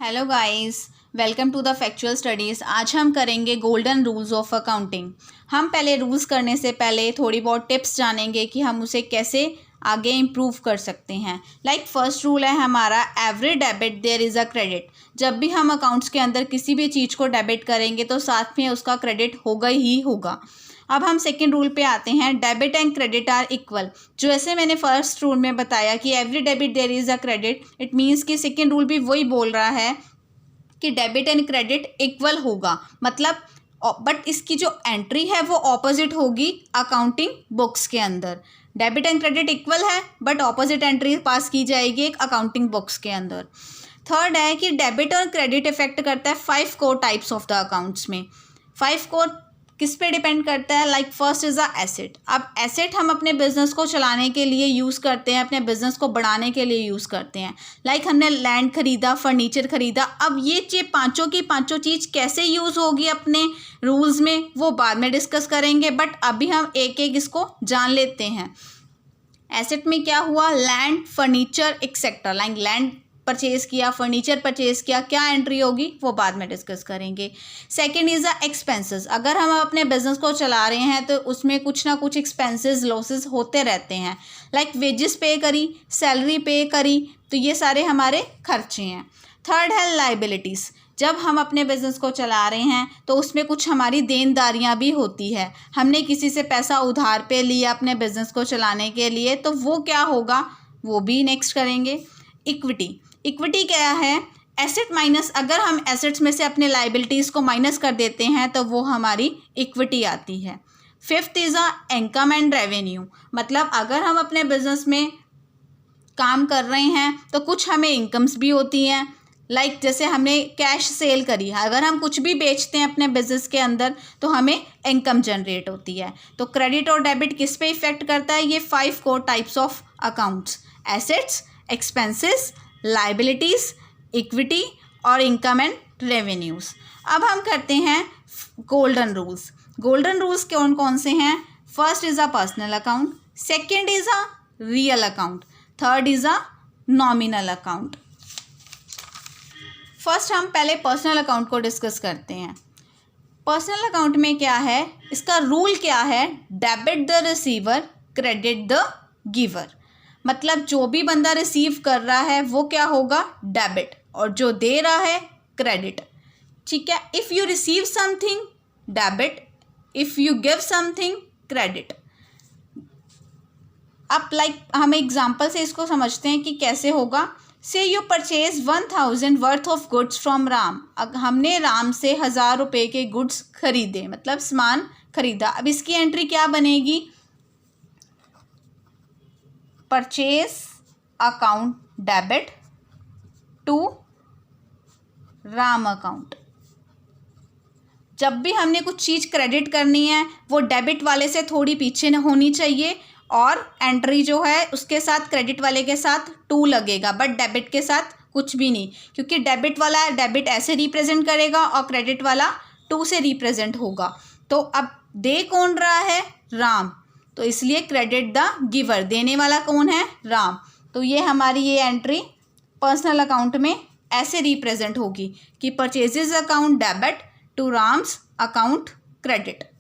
Hello guys, welcome to the factual studies. आज हम करेंगे गोल्डन रूल्स ऑफ अकाउंटिंग। हम पहले रूल्स करने से पहले थोड़ी बहुत टिप्स जानेंगे कि हम उसे कैसे आगे इम्प्रूव कर सकते हैं। फर्स्ट रूल है हमारा, every debit there is a credit. जब भी हम अकाउंट्स के अंदर किसी भी चीज़ को डेबिट करेंगे तो साथ में उसका क्रेडिट होगा ही होगा। अब हम सेकेंड रूल पे आते हैं, debit and credit are equal. जो ऐसे मैंने फर्स्ट रूल में बताया कि every debit there is a credit, it means कि सेकेंड रूल भी वही बोल रहा है कि डेबिट एंड क्रेडिट इक्वल होगा। मतलब बट इसकी जो एंट्री है वो ऑपोजिट होगी अकाउंटिंग बुक्स के अंदर। डेबिट एंड क्रेडिट इक्वल है बट ऑपोजिट एंट्री पास की जाएगी एक अकाउंटिंग बुक्स के अंदर। थर्ड है कि डेबिट और क्रेडिट इफेक्ट करता है 5 core types of the accounts में। 5 कोर किस पे डिपेंड करता है? First is a asset. अब एसेट हम अपने बिजनेस को चलाने के लिए यूज़ करते हैं, अपने बिजनेस को बढ़ाने के लिए यूज़ करते हैं। हमने लैंड खरीदा, फर्नीचर खरीदा। अब ये पांचों की पांचों चीज़ कैसे यूज़ होगी अपने रूल्स में वो बाद में डिस्कस करेंगे, बट अभी हम एक एक इसको जान लेते हैं। एसेट में क्या हुआ? Land, furniture etcetera. Land purchase किया, फर्नीचर परचेज किया, क्या एंट्री होगी वो बाद में डिस्कस करेंगे। Second is the expenses. अगर हम अपने बिजनेस को चला रहे हैं तो उसमें कुछ ना कुछ एक्सपेंसेस लॉसेस होते रहते हैं। वेजेस पे करी, सैलरी पे करी, तो ये सारे हमारे खर्चे हैं। थर्ड है लाइबिलिटीज़। जब हम अपने बिजनेस को चला रहे हैं तो उसमें कुछ हमारी देनदारियां भी होती है। हमने किसी से पैसा उधार पे लिया अपने बिजनेस को चलाने के लिए, तो वो क्या होगा वो भी नेक्स्ट करेंगे। इक्विटी। इक्विटी क्या है? एसेट माइनस, अगर हम एसेट्स में से अपने लाइबिलिटीज़ को माइनस कर देते हैं तो वो हमारी इक्विटी आती है। Fifth is a income and revenue. मतलब अगर हम अपने बिजनेस में काम कर रहे हैं तो कुछ हमें इनकम्स भी होती हैं। जैसे हमने कैश सेल करी, अगर हम कुछ भी बेचते हैं अपने बिजनेस के अंदर तो हमें इनकम जनरेट होती है। तो क्रेडिट और डेबिट किस पे इफेक्ट करता है? ये 5 core types of accounts, assets, expenses, liabilities, equity और इनकम एंड रेवेन्यूज़। अब हम करते हैं गोल्डन रूल्स। गोल्डन रूल्स कौन कौन से हैं? First is a personal account, second is a real account, third is a nominal account. First हम पहले पर्सनल अकाउंट को डिस्कस करते हैं। पर्सनल अकाउंट में क्या है, इसका रूल क्या है? Debit the receiver, credit the giver. मतलब जो भी बंदा रिसीव कर रहा है वो क्या होगा? डेबिट, और जो दे रहा है क्रेडिट। ठीक है। If you receive something debit, if you give something credit. अब हम एग्जाम्पल से इसको समझते हैं कि कैसे होगा। से you purchase 1000 worth of goods from Ram. अब हमने राम से 1000 रुपये के गुड्स खरीदे, मतलब सामान खरीदा। अब इसकी एंट्री क्या बनेगी? Purchase account debit to Ram account. जब भी हमने कुछ चीज़ क्रेडिट करनी है वो डेबिट वाले से थोड़ी पीछे होनी चाहिए, और एंट्री जो है उसके साथ क्रेडिट वाले के साथ 2 लगेगा, बट डेबिट के साथ कुछ भी नहीं, क्योंकि डेबिट वाला डेबिट ऐसे रिप्रेजेंट करेगा और क्रेडिट वाला 2 से रिप्रेजेंट होगा। तो अब दे कौन रहा है? राम, तो इसलिए क्रेडिट द गिवर। देने वाला कौन है? राम। तो ये हमारी ये एंट्री पर्सनल अकाउंट में ऐसे रिप्रेजेंट होगी कि purchases account debit to Ram's account credit.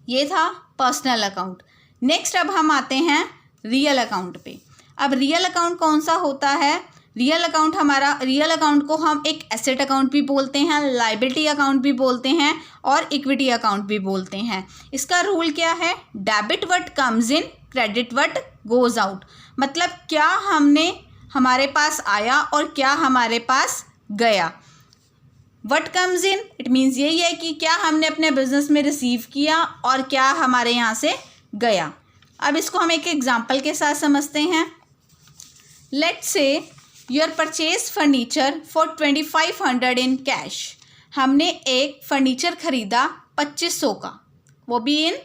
ये था पर्सनल अकाउंट। नेक्स्ट अब हम आते हैं रियल अकाउंट पे। अब रियल अकाउंट कौन सा होता है? रियल अकाउंट को हम एक एसेट अकाउंट भी बोलते हैं, लाइबिलिटी अकाउंट भी बोलते हैं और इक्विटी अकाउंट भी बोलते हैं। इसका रूल क्या है? Debit what comes in, credit what goes out. मतलब क्या हमारे पास आया और क्या हमारे पास गया। What comes in, it means यही है कि क्या हमने अपने बिजनेस में रिसीव किया और क्या हमारे यहाँ से गया। अब इसको हम एक एग्जाम्पल के साथ समझते हैं। Let's say your purchase furniture for 2500 in cash. हमने एक फर्नीचर खरीदा 2500 का, वो भी इन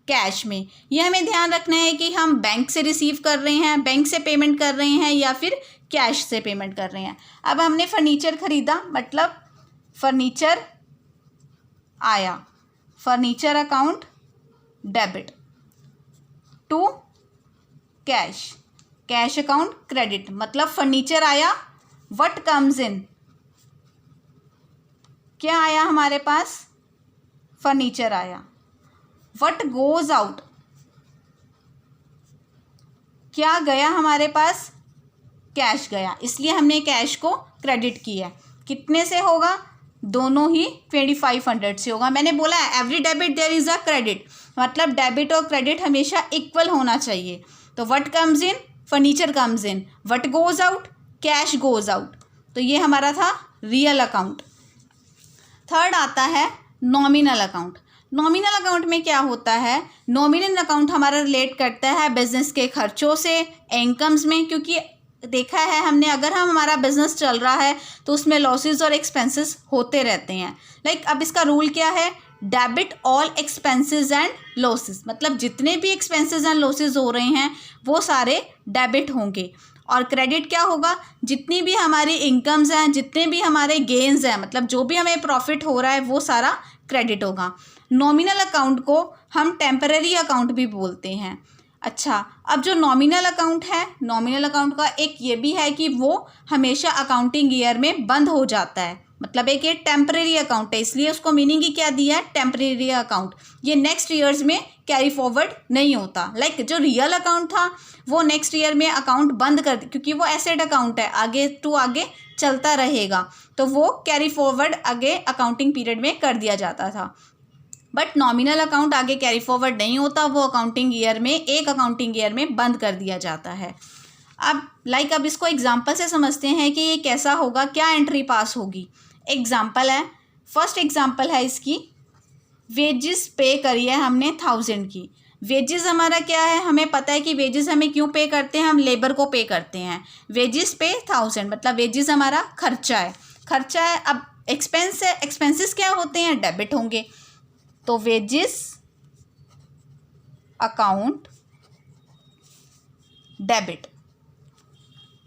कैश में। ये हमें ध्यान रखना है कि हम बैंक से रिसीव कर रहे हैं, बैंक से पेमेंट कर रहे हैं या फिर कैश से पेमेंट कर रहे हैं। अब हमने फर्नीचर खरीदा, मतलब फर्नीचर आया, furniture account debit to cash, cash account credit. मतलब फर्नीचर आया, व्हाट कम्स इन, क्या आया हमारे पास? फर्नीचर आया। व्हाट गोज आउट, क्या गया हमारे पास? कैश गया, इसलिए हमने कैश को क्रेडिट किया। कितने से होगा? दोनों ही 2500 से होगा। मैंने बोला है every debit there is a credit, मतलब डेबिट और क्रेडिट हमेशा इक्वल होना चाहिए। तो what comes in? Furniture comes in. What goes out? Cash goes out. तो ये हमारा था रियल अकाउंट। थर्ड आता है नॉमिनल अकाउंट। नॉमिनल अकाउंट में क्या होता है? नॉमिनल अकाउंट हमारा रिलेट करता है बिजनेस के खर्चों से, इनकम्स में, क्योंकि देखा है हमने अगर हमारा बिजनेस चल रहा है तो उसमें लॉसेस और एक्सपेंसेस होते रहते हैं। लाइक अब इसका रूल क्या है? Debit all expenses and losses, मतलब जितने भी एक्सपेंसेस एंड लॉसेस हो रहे हैं वो सारे डेबिट होंगे। और क्रेडिट क्या होगा? जितनी भी हमारी इनकम्स हैं, जितने भी हमारे गेन्स हैं, मतलब जो भी हमें प्रॉफिट हो रहा है वो सारा क्रेडिट होगा। नॉमिनल अकाउंट को हम टेम्पररी अकाउंट भी बोलते हैं। अच्छा, अब जो नॉमिनल अकाउंट है, नॉमिनल अकाउंट का एक ये भी है कि वो हमेशा अकाउंटिंग ईयर में बंद हो जाता है, मतलब एक ये टेम्परेरी अकाउंट है, इसलिए उसको मीनिंग ही क्या दिया है? Temporary account. ये नेक्स्ट ईयर्स में कैरी फॉरवर्ड नहीं होता। लाइक जो रियल अकाउंट था वो नेक्स्ट ईयर में अकाउंट बंद कर, क्योंकि वो एसेट अकाउंट है, आगे टू आगे चलता रहेगा, तो वो कैरी फॉरवर्ड आगे अकाउंटिंग पीरियड में कर दिया जाता था। बट नॉमिनल अकाउंट आगे कैरी फॉरवर्ड नहीं होता, वो अकाउंटिंग ईयर में, एक अकाउंटिंग ईयर में बंद कर दिया जाता है। अब इसको एग्जांपल से समझते हैं कि ये कैसा होगा, क्या एंट्री पास होगी। एग्जांपल है, फर्स्ट एग्जांपल है इसकी, वेजेस पे करी है हमने 1000 की। वेजेस हमारा क्या है? हमें पता है कि वेजेस हमें क्यों पे करते हैं? हम लेबर को पे करते हैं। वेजेस पे 1000, मतलब वेजेस हमारा खर्चा है, खर्चा है। अब एक्सपेंस है, एक्सपेंसेस क्या होते हैं? डेबिट होंगे। तो वेजेस अकाउंट डेबिट,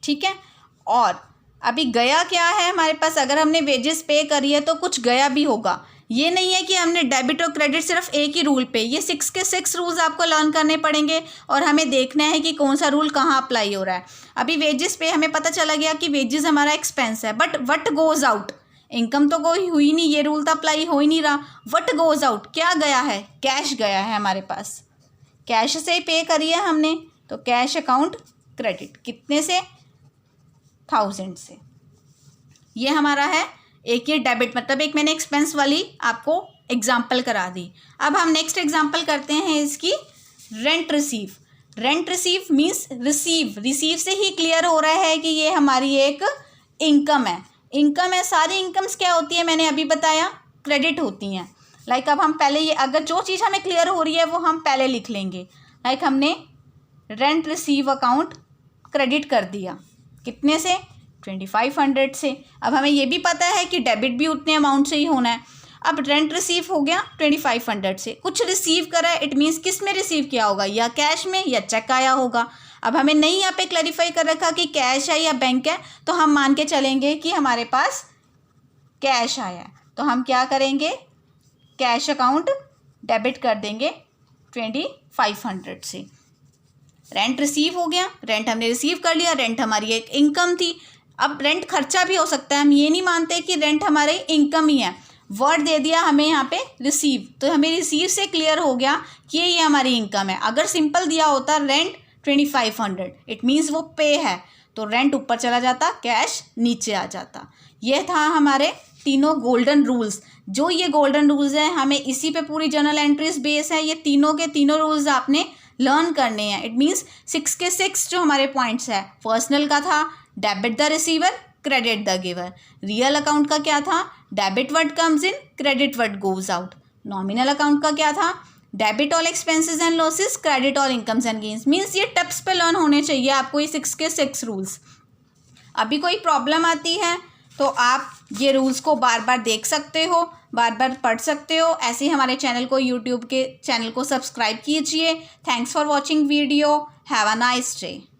ठीक है। और अभी गया क्या है हमारे पास? अगर हमने वेजेस पे करी है तो कुछ गया भी होगा। ये नहीं है कि हमने डेबिट और क्रेडिट सिर्फ एक ही रूल पे, ये 6 के 6 रूल्स आपको लर्न करने पड़ेंगे और हमें देखना है कि कौन सा रूल कहाँ अप्लाई हो रहा है। अभी वेजेस पे हमें पता चला गया कि वेजेस हमारा एक्सपेंस है, but what goes out, income तो कोई हुई नहीं, ये रूल तो अप्लाई हो ही नहीं रहा। व्हाट गोज आउट, क्या गया है? कैश गया है हमारे पास, कैश से पे करी है हमने, तो कैश अकाउंट क्रेडिट। कितने से? 1000 से। ये हमारा है एक ये डेबिट, मतलब एक मैंने एक्सपेंस वाली आपको एग्जाम्पल करा दी। अब हम नेक्स्ट एग्जाम्पल करते हैं इसकी, rent receive. Rent receive means receive से ही क्लियर हो रहा है कि ये हमारी एक इनकम है। इनकम है, सारी इनकम्स क्या होती है? मैंने अभी बताया, क्रेडिट होती हैं। लाइक अब हम पहले ये, अगर जो चीज़ हमें क्लियर हो रही है वो हम पहले लिख लेंगे। लाइक हमने रेंट रिसीव अकाउंट क्रेडिट कर दिया, कितने से? 2500 से। अब हमें ये भी पता है कि डेबिट भी उतने अमाउंट से ही होना है। अब रेंट रिसीव हो गया 2500 से, कुछ रिसीव करा है, इट मीन्स किस में रिसीव किया होगा? या कैश में या चेक आया होगा। अब हमें नहीं यहाँ पे क्लैरिफाई कर रखा कि कैश है या बैंक है, तो हम मान के चलेंगे कि हमारे पास कैश आया है, तो हम क्या करेंगे? कैश अकाउंट डेबिट कर देंगे 2500 से। रेंट रिसीव हो गया, रेंट हमने रिसीव कर लिया, रेंट हमारी एक इनकम थी। अब रेंट खर्चा भी हो सकता है, हम ये नहीं मानते कि रेंट हमारी इनकम ही है। वर्ड दे दिया हमें यहाँ पे रिसीव, तो हमें रिसीव से क्लियर हो गया कि ये हमारी इनकम है। अगर सिंपल दिया होता रेंट 2500, इट मीन्स वो पे है, तो रेंट ऊपर चला जाता, कैश नीचे आ जाता। ये था हमारे तीनों गोल्डन रूल्स। जो ये गोल्डन रूल्स हैं, हमें इसी पे पूरी जर्नल एंट्रीज बेस है। ये तीनों के तीनों रूल्स आपने लर्न करने हैं। इट मीन्स 6 के 6 जो हमारे पॉइंट्स है, पर्सनल का था debit the receiver, credit the giver. Real account का क्या था? Debit what comes in, credit what goes out. Nominal account का क्या था? Debit all expenses and losses, credit all incomes and gains. Means ये टिप्स पे लर्न होने चाहिए आपको, ये 6 के 6 रूल्स। अभी कोई प्रॉब्लम आती है तो आप ये रूल्स को बार बार देख सकते हो, बार बार पढ़ सकते हो। ऐसे ही हमारे चैनल को, यूट्यूब के चैनल को सब्सक्राइब कीजिए। Thanks for watching video. Have a nice day.